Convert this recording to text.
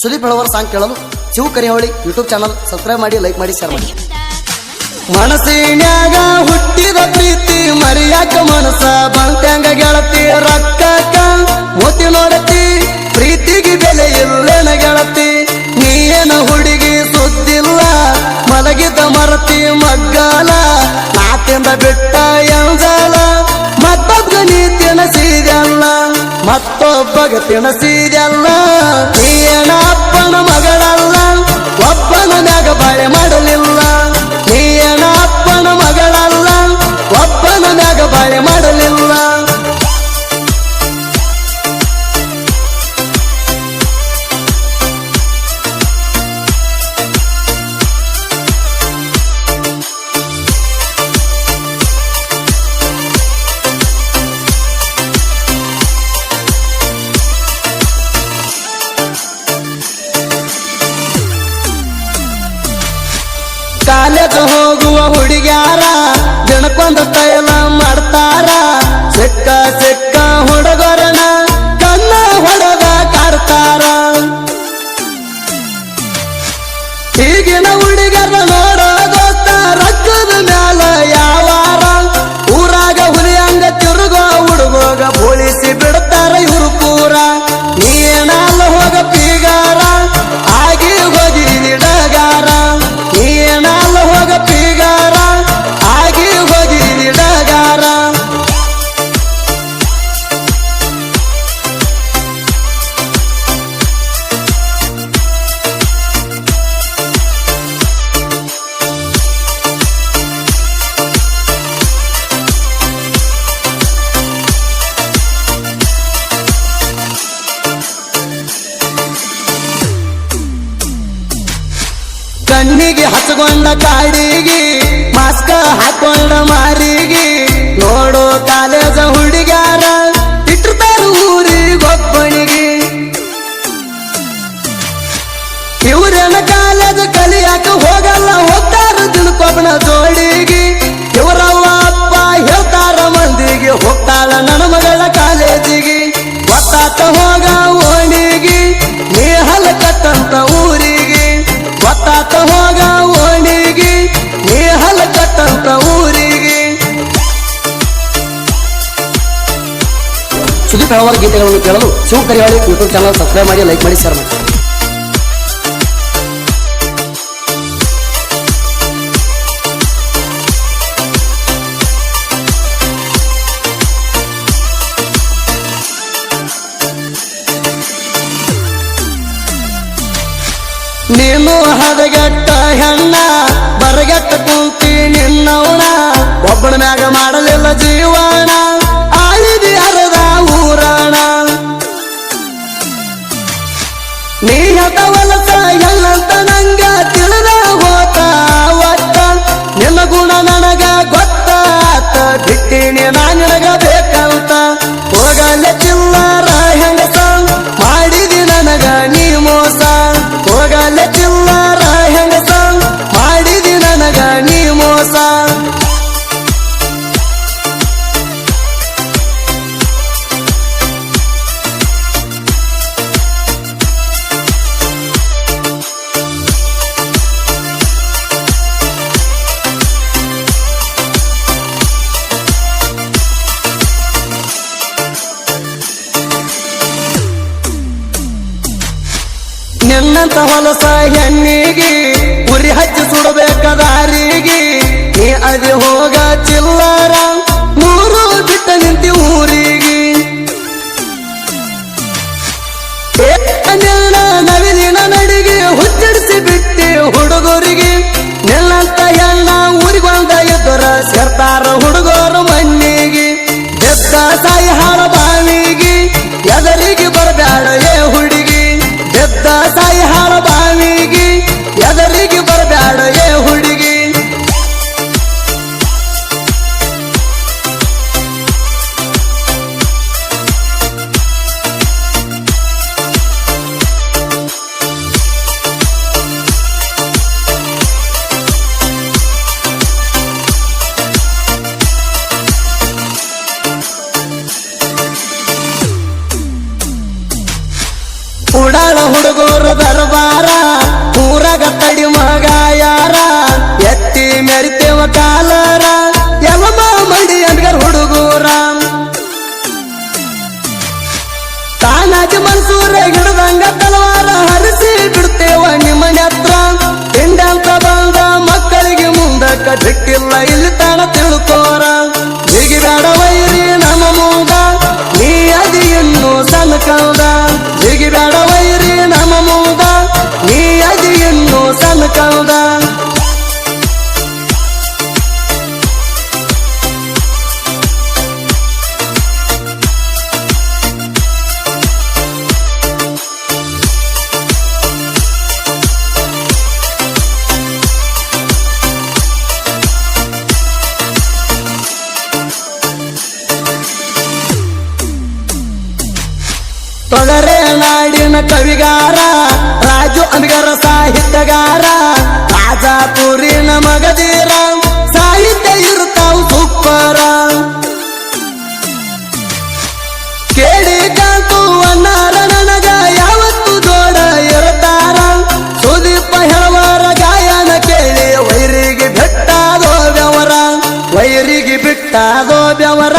Sudeep ಹೇಳುವರ song ಕೇಳಲು Shiva ಕರಿಹೊಳಿ YouTube channel subscribe ಮಾಡಿ, like ಮಾಡಿ, ಶೇರ್ ಮಾಡಿ. ಮನಸ್ಸಿನ್ಯಾಗ ಹುಟ್ಟಿದ ಪ್ರೀತಿ ಮರಿಯಾಕ ಮನಸ್ಸ ಬಂತ್ಯಾಂಗ ಗೆಳತಿ ರೊಕ್ಕಕ್ಕ ಮೋತಿ ನೋಡತಿ ಪ್ರೀತಿಗೆ ಬೆಲೆ ಇಲ್ಲೇನ ಗೆಳತಿ ನೀನ ಹುಡುಗಿ ಸುದ್ದಿಲ್ಲ ಮಲಗಿದ ಮರತಿ ಮಗ್ಗಾಲ ನಾತಿಂದ ಬಿಟ್ಟ ಎಂಜಾಲ ಮತ್ತೊಬ್ಬ ನೀ ತಿನಸಿದಲ್ಲ ಮತ್ತೊಬ್ಬಗ ತಿನಸಿದಲ್ಲ ನೀನ ಅಪ್ಪನ ಮಗಳಲ್ಲ ಒಬ್ಬನ ಮ್ಯಾಗ ಬಾಳೆ ಮಾಡಲಿಲ್ಲ ನೀನ ಅಪ್ಪನ ಮಗಳಲ್ಲ ಒಬ್ಬನ ಮ್ಯಾಗ ಬಾಳೆ ಮಾಡಲಿಲ್ಲ ಕಾಲೇಜ್ ಹೋಗುವ ಹುಡುಗ್ಯಾರ ದಿನಕ್ಕೊಂದ ತೈಲ ಮಾಡ್ತಾರ ಸಿಕ್ಕ ಸಿಕ್ಕ ಹುಡುಗರನ ಕಣ್ಣ ಹೊಡೆದ ಕಾಡ್ತಾರ ಈಗಿನ ಹುಡುಗರ ನೋಡೋ ಗೊತ್ತ ರಕ್ಕದ ಮ್ಯಾಲ ಯಾವಾರ ಊರಾಗ ಹುಲಿಯಂಗ ತಿರುಗೋ ಹುಡುಗೋಗ ಬೋಳಿಸಿ ಬಿಡ್ತಾರ ಇವ್ರು ಪೂರ ನೀನಲ್ಲ ಹೋಗ ಪೀಗಾರ ಆಗಿ ಹೋಗಿ ನಿಡಗಾರ ನೀನಲ್ಲ ಹೋಗ ಪೀಗಾರ ಆಗಿ ಹೋಗಿ ನಿಡಗಾರ ಕಣ್ಣಿಗೆ ಹಚ್ಕೊಂಡ ಕಾಡಿಗೆ ಮಾಸ್ಕ ಹಾಕೊಂಡ ಮಾರಿಗೆ ನೋಡೋ ಕಾಲೇಜ ಹುಡುಗ್ಯಾರ ಇಟ್ಟಿರ್ತಾರ ಊರಿಗೊಬ್ಬನಿಗೆ ಇವ್ರೇನ ಕಾಲೇಜ ಕಲಿಯಾಕ ಹೋಗಲ್ಲ ಹೋಗ್ತಾರ ದಿನಕ್ಕೊಬ್ಬನ ಜೋಡಿಗೆ ಇವರವ್ವ ಅಪ್ಪ ಹೇಳ್ತಾರ ಮಂದಿಗೆ ಹೋಗ್ತಾಳ ನನ್ನ ಮಗಳ ಕಾಲೇಜಿಗೆ ಗೊತ್ತಾತ ಹೋಗ ಓಣಿಗೆ ನೀ ಹಲಕತ್ತಂತ ಊರಿಗೆ ಗೊತ್ತಾತ ಹೋಗ ಓಣಿಗೆ ನೀ ಹಲಕತ್ತಂತ ಊರಿಗೆ. ಸುದೀಪ್ ಹೇಳುವರ ಗೀತೆಗಳನ್ನು ಕೇಳಲು ಶಿವ ಕರಿಹೊಳಿ ಯೂಟ್ಯೂಬ್ ಚಾನಲ್ ಸಬ್ಸ್ಕ್ರೈಬ್ ಮಾಡಿ, ಲೈಕ್ ಮಾಡಿ, ಶೇರ್ ಮಾಡಿ. ನೀನು ಹದಗೆಟ್ಟ ಹೆಣ್ಣ ಬರಗೆಟ್ಟ ಕುಂತಿ ನಿನ್ನವಣ ಒಬ್ಬನ ಮ್ಯಾಗ ಮಾಡಲಿಲ್ಲ ಜೀವನ ಆಳಿದಿ ಅರದ ಊರಾಣ ನೀ ಹತವಲಸ ಎಲ್ಲಂತ ನಂಗ ತಿಳಿದ ಹೋತ ಒಟ್ಟ ನಿನ್ನ ಗುಣ ನನಗ ಗೊತ್ತಾತ ಬಿಟ್ಟಿನಿ ನಾ ನಿನಗ ಬೇಕಂತ ಹೋಗಲ್ಲ ಚಿಲ್ಲರ ಹೆಂಗಸ ಮಾಡಿದಿ ನನಗ ನೀ ಮೋಸ ಹೋಗಲ್ಲ ಚಿಲ್ಲರ ಹೆಂಗಸ ಮಾಡಿದಿ ನನಗ ನೀ ಮೋಸ ನಿನ್ನಂತ ಹೊಲಸ ಹೆಣ್ಣಿಗೆ ಉರಿ ಹಚ್ಚಿ ಸುಡಬೇಕಾದಾರಿಗೆ ನೀ ಅದಿ ಹೋಗ ಚಿಲ್ಲರ ಮೂರು ಬಿಟ್ಟ ನಿಂತಿ ಊರಿಗೆ ನಿನ್ನ ನವಿಲಿನ ನಡಿಗೆ ಹುಚ್ಚಿಡಿಸಿ ಬಿಟ್ಟಿ ಹುಡುಗರಿಗೆ ನಿನ್ನಂತ ಹೆಣ್ಣ ಊರಿಗೊಂದ ಇದ್ದರ ಸೇರ್ತಾರ ಹುಡುಗರು ಮಣ್ಣಿಗೆ ಬೆದ್ದ ಸಾಯಿ ಹಾರ ಬಾವಿಗೆ ಎದರಿಗೆ ಬರಬ್ಯಾಡ ಏ ಹುಡುಗಿ ಬೆದ್ದ ಸಾಯಿ ಹಾರ ಬಾವಿಗೆ ಎದರಿಗೆ ಬರಬ್ಯಾಡ ಏ ಹುಡುಗಿ. ಹುಡುಗರು ದರ್ಬಾರ ಊರಾಗ ತಡಿ ಮಗ ಯಾರ ಎತ್ತಿ ಮೆರಿತೇವ ಕಾಲರ ಯಮಮ ಮಂಡಿ ಅಂದ್ಗರ್ ಹುಡುಗೂರ ತಾನಾಜಿ ಮನ್ಸೂರ ಹಿಡ್ದಂಗ ತಲವಾರ ಹರಿಸಿ ಬಿಡ್ತೇವ ನಿಮ್ಮ ನೆತ್ರ ಹಿಂಡಂತ ಬಂದ ಮಕ್ಕಳಿಗೆ ಮುಂದಕ್ಕ ದಿಕ್ಕಿಲ್ಲ ಇಲ್ಲಿ ತಾನ ತಿಳ್ಕೋರ ಹೀಗೆ ಬೇಡ ವೈರಿ ನಮ್ಮ ಮೂಗ ನೀ ಅದಿ ಇನ್ನು ಸಣ್ಣ ಕಲ್ದ ಹೀಗೆ ಬೇಡ ವೈರಿ ನಮ್ಮ ಮೂಗ ನೀ ಅದಿ ಇನ್ನು ಸಣ್ಣ ಕಲ್ದ ತೊಗರೆ ನಾಡಿನ ಕವಿಗಾರ ರಾಜು ಅಂಬಿಗರ ಸಾಹಿತ್ಯಗಾರ ರಾಜಾಪುರಿನ ಮಗದೀರ ಸಾಹಿತ್ಯ ಇರ್ತಾವ ಸೂಪರ ಕೇಳಿ ಕಾಂತು ಅನ್ನಾರ ನನಗ ಯಾವತ್ತು ಜೋಡ ಇರ್ತಾರ ಸುದೀಪ ಹೇಳುವರ ಗಾಯನ ಕೇಳಿ ವೈರಿಗೆ ಬಿಟ್ಟಾದೋ ಬೆವರ ವೈರಿಗೆ ಬಿಟ್ಟಾದೋ ಬೆವರ